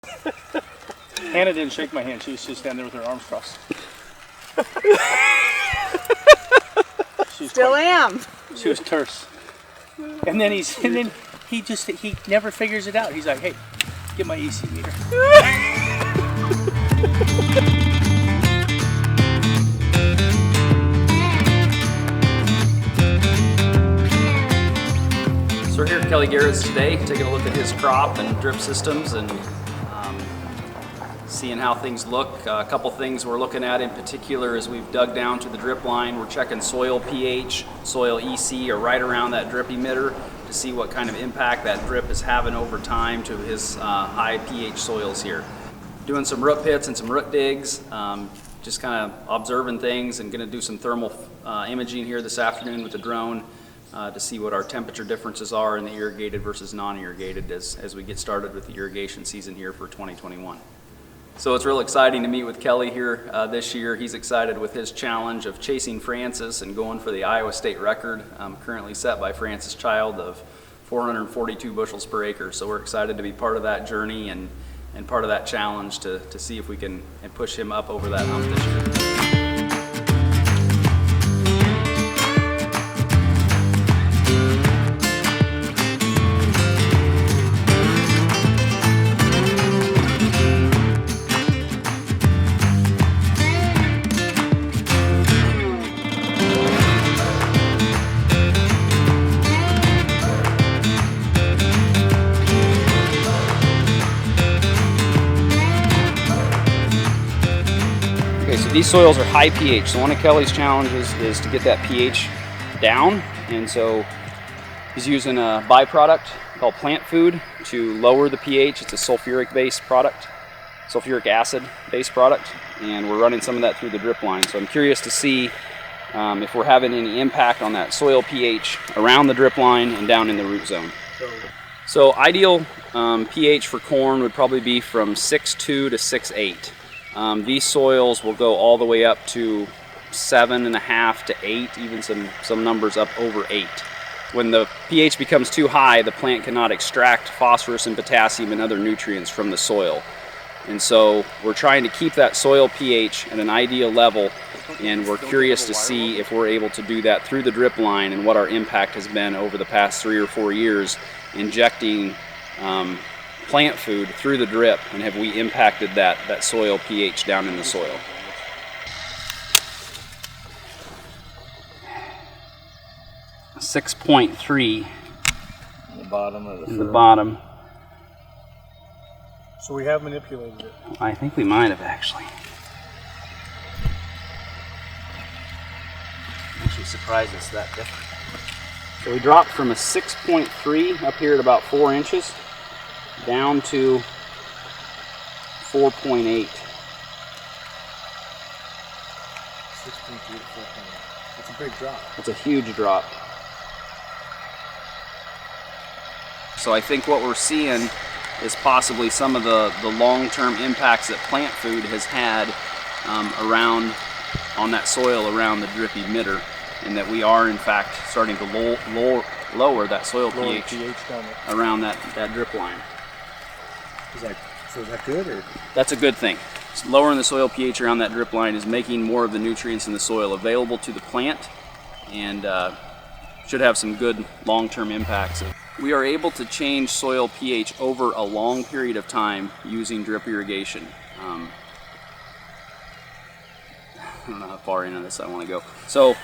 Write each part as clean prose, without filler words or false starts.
Hannah didn't shake my hand. She was just standing there with her arms crossed. Still am. She was terse. And then he never figures it out. He's like, hey, get my EC meter. So we're here at Kelly Garrett's today, taking a look at his crop and drip systems and seeing how things look. A couple things we're looking at in particular as we've dug down to the drip line. We're checking soil pH, soil EC are right around that drip emitter to see what kind of impact that drip is having over time to his high pH soils here. Doing some root pits and some root digs, just kind of observing things, and going to do some thermal imaging here this afternoon with the drone to see what our temperature differences are in the irrigated versus non-irrigated as we get started with the irrigation season here for 2021. So it's real exciting to meet with Kelly here this year. He's excited with his challenge of chasing Francis and going for the Iowa state record, currently set by Francis Child of 442 bushels per acre. So we're excited to be part of that journey and part of that challenge to see if we can push him up over that hump this year. So these soils are high pH. So one of Kelly's challenges is to get that pH down, and so he's using a byproduct called plant food to lower the pH. It's a sulfuric-based product, sulfuric acid-based product, and we're running some of that through the drip line. So I'm curious to see if we're having any impact on that soil pH around the drip line and down in the root zone. So ideal pH for corn would probably be from 6.2 to 6.8. These soils will go all the way up to 7.5 to 8, even some numbers up over 8. When the pH becomes too high, the plant cannot extract phosphorus and potassium and other nutrients from the soil. And so we're trying to keep that soil pH at an ideal level, and we're curious to see if we're able to do that through the drip line and what our impact has been over the past 3 or 4 years injecting plant food through the drip, and have we impacted that soil pH down in the soil. .3 the bottom of in the bottom. So we have manipulated it. I think we might have actually. Actually surprised us that different. So we dropped from a 6.3 up here at about 4 inches down to 4.8. 6.3 to 4.8. That's a big drop. It's a huge drop. So I think what we're seeing is possibly some of the long-term impacts that plant food has had around on that soil around the drip emitter, and that we are in fact starting to lower that soil pH around that drip line. So is that good, or? That's a good thing. Lowering the soil pH around that drip line is making more of the nutrients in the soil available to the plant, and should have some good long-term impacts. We are able to change soil pH over a long period of time using drip irrigation. I don't know how far into this I want to go. So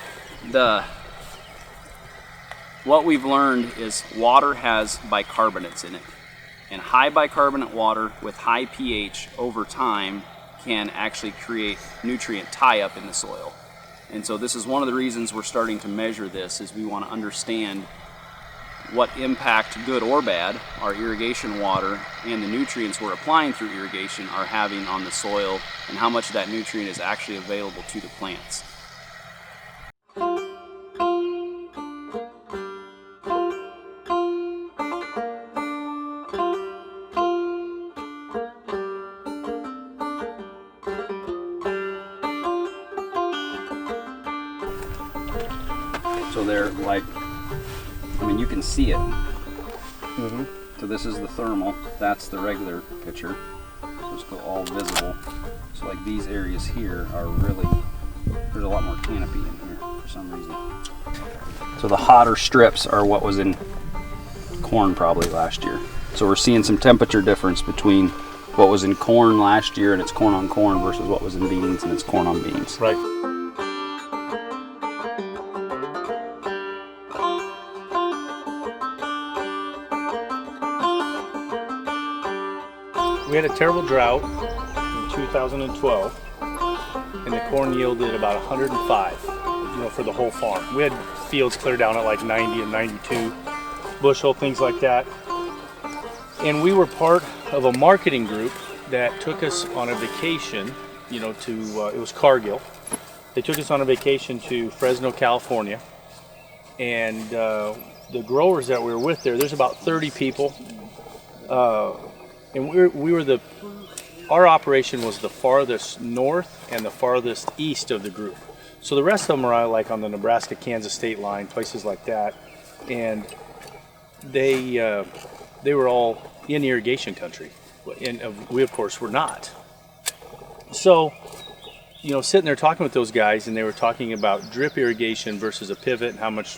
what we've learned is water has bicarbonates in it. And high bicarbonate water with high pH over time can actually create nutrient tie-up in the soil. And so this is one of the reasons we're starting to measure this, is we want to understand what impact, good or bad, our irrigation water and the nutrients we're applying through irrigation are having on the soil, and how much of that nutrient is actually available to the plants. So they're like, I mean, you can see it. So this is the thermal, that's the regular picture. just go all visible. So like these areas here are really, there's a lot more canopy in here for some reason. So the hotter strips are what was in corn probably last year. So we're seeing some temperature difference between what was in corn last year and it's corn on corn versus what was in beans and it's corn on beans. Right. We had a terrible drought in 2012, and the corn yielded about 105, for the whole farm. We had fields clear down at like 90 and 92 bushel, things like that. And we were part of a marketing group that took us on a vacation, it was Cargill. They took us on a vacation to Fresno, California. And the growers that we were with there's about 30 people. And our operation was the farthest north and the farthest east of the group. So the rest of them are like on the Nebraska-Kansas state line, places like that. And they were all in irrigation country. And we, of course, were not. So, sitting there talking with those guys, and they were talking about drip irrigation versus a pivot and how much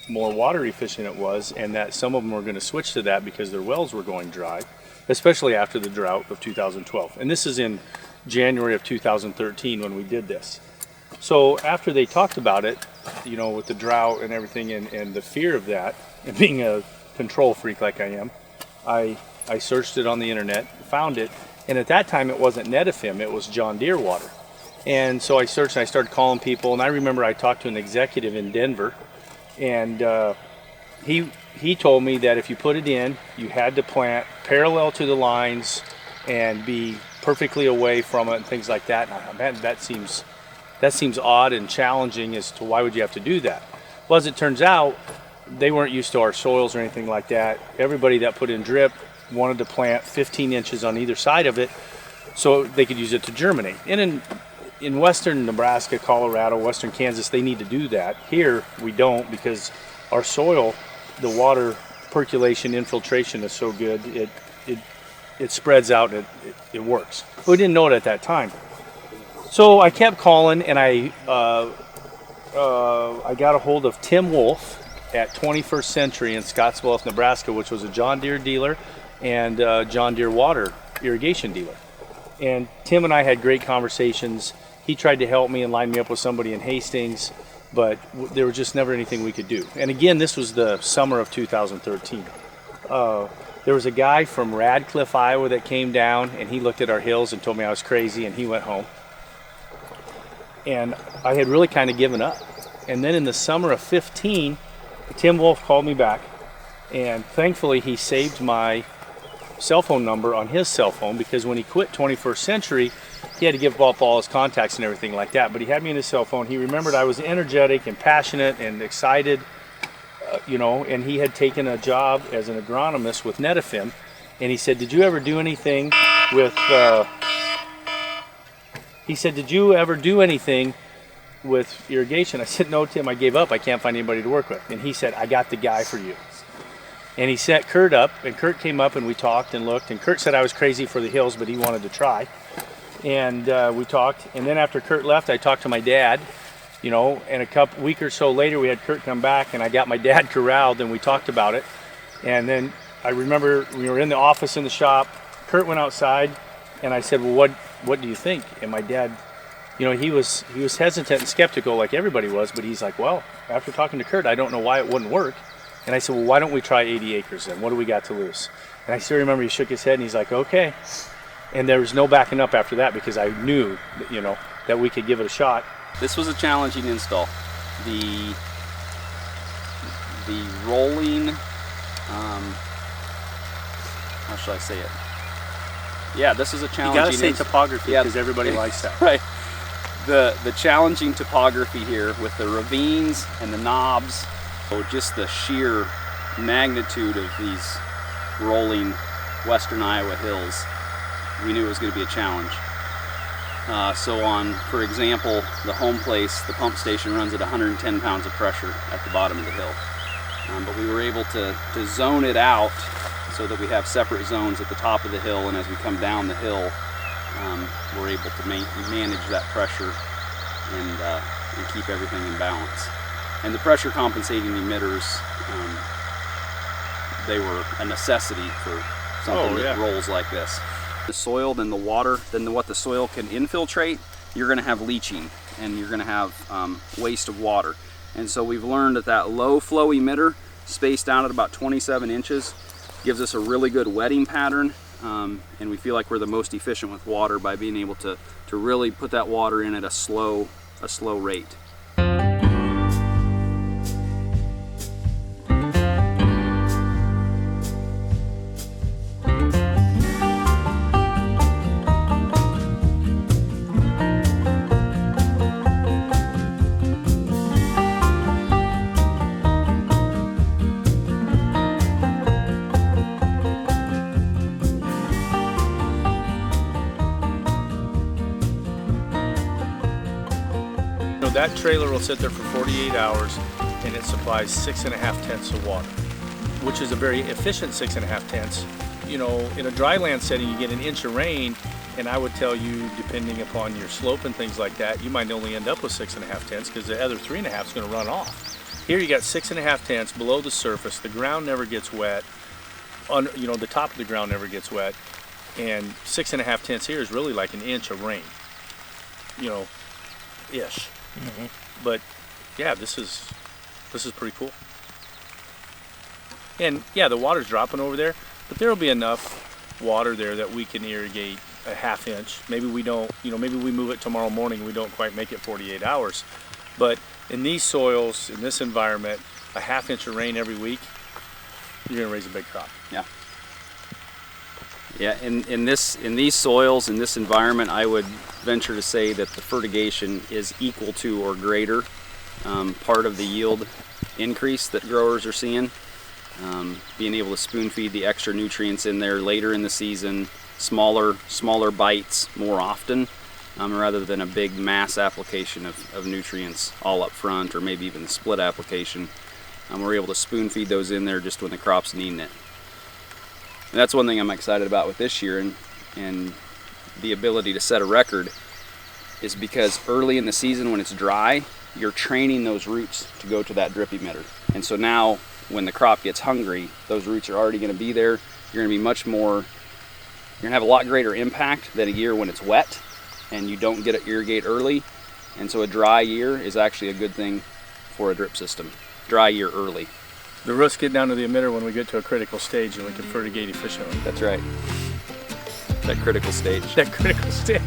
more water efficient it was, and that some of them were going to switch to that because their wells were going dry, especially after the drought of 2012. And this is in January of 2013 when we did this. So after they talked about it, with the drought and everything and the fear of that, and being a control freak like I am, I searched it on the internet, found it, and at that time it wasn't Netafim, it was John Deere water. And so I searched and I started calling people, and I remember I talked to an executive in Denver, and he told me that if you put it in, you had to plant parallel to the lines and be perfectly away from it and things like that. And I thought, man, that seems odd and challenging as to why would you have to do that. Well, as it turns out, they weren't used to our soils or anything like that. Everybody that put in drip wanted to plant 15 inches on either side of it so they could use it to germinate. And in western Nebraska, Colorado, western Kansas, they need to do that. Here, we don't, because our soil, the water percolation, infiltration is so good, it spreads out and it works. But we didn't know it at that time. So I kept calling, and I got a hold of Tim Wolf at 21st Century in Scottsbluff, Nebraska, which was a John Deere dealer and John Deere water irrigation dealer. And Tim and I had great conversations. He tried to help me and line me up with somebody in Hastings, but there was just never anything we could do. And again, this was the summer of 2013. There was a guy from Radcliffe, Iowa that came down, and he looked at our hills and told me I was crazy, and he went home. And I had really kind of given up. And then in the summer of 15, Tim Wolf called me back, and thankfully he saved my cell phone number on his cell phone, because when he quit 21st Century, he had to give up all his contacts and everything like that. But he had me in his cell phone. He remembered I was energetic and passionate and excited, and he had taken a job as an agronomist with Netafim. And he said, did you ever do anything with irrigation? I said, no, Tim, I gave up. I can't find anybody to work with. And he said, I got the guy for you. And he set Kurt up, and Kurt came up, and we talked and looked. And Kurt said I was crazy for the hills, but he wanted to try. And we talked. And then after Kurt left, I talked to my dad, and a week or so later, we had Kurt come back, and I got my dad corralled, and we talked about it. And then I remember we were in the office in the shop. Kurt went outside, and I said, well, what do you think? And my dad, he was hesitant and skeptical like everybody was, but he's like, well, after talking to Kurt, I don't know why it wouldn't work. And I said, well, why don't we try 80 acres then? What do we got to lose? And I still remember he shook his head and he's like, okay. And there was no backing up after that, because I knew, that we could give it a shot. This was a challenging install. The rolling, how should I say it? Yeah, this is a challenging. You gotta say topography, because everybody likes that. Right. The challenging topography here with the ravines and the knobs, so just the sheer magnitude of these rolling western Iowa hills, we knew it was going to be a challenge. So on, for example, the home place, the pump station runs at 110 pounds of pressure at the bottom of the hill. But we were able to zone it out so that we have separate zones at the top of the hill, and as we come down the hill, we're able to manage that pressure and keep everything in balance. And the pressure compensating emitters, they were a necessity for something that rolls like this. The soil, then the water, then what the soil can infiltrate, you're going to have leaching and you're going to have waste of water. And so we've learned that low flow emitter spaced out at about 27 inches gives us a really good wetting pattern, and we feel like we're the most efficient with water by being able to really put that water in at a slow rate. That trailer will sit there for 48 hours and it supplies 6.5 tenths of water, which is a very efficient 6.5 tenths. You know, in a dry land setting you get an inch of rain, and I would tell you, depending upon your slope and things like that, you might only end up with 6.5 tenths because the other 3.5 is going to run off. Here you got 6.5 tenths below the surface, the ground never gets wet, you know, the top of the ground never gets wet, and 6.5 tenths here is really like an inch of rain, you know, ish. But yeah, this is pretty cool. And yeah, the water's dropping over there, but there'll be enough water there that we can irrigate a half inch. Maybe we don't, you know, maybe we move it tomorrow morning and we don't quite make it 48 hours. But in these soils, in this environment, a half inch of rain every week, you're gonna raise a big crop. Yeah. Yeah, in these soils, in this environment, I would venture to say that the fertigation is equal to or greater part of the yield increase that growers are seeing. Being able to spoon feed the extra nutrients in there later in the season, smaller bites more often, rather than a big mass application of nutrients all up front, or maybe even the split application. We're able to spoon feed those in there just when the crop's needing it. And that's one thing I'm excited about with this year, and the ability to set a record is because early in the season when it's dry, you're training those roots to go to that drip emitter. And so now when the crop gets hungry, those roots are already going to be there. You're going to be much more, you're going to have a lot greater impact than a year when it's wet and you don't get to irrigate early. And so a dry year is actually a good thing for a drip system. Dry year early. The roots get down to the emitter when we get to a critical stage and we can fertigate efficiently. That's right. That critical stage. That critical stage.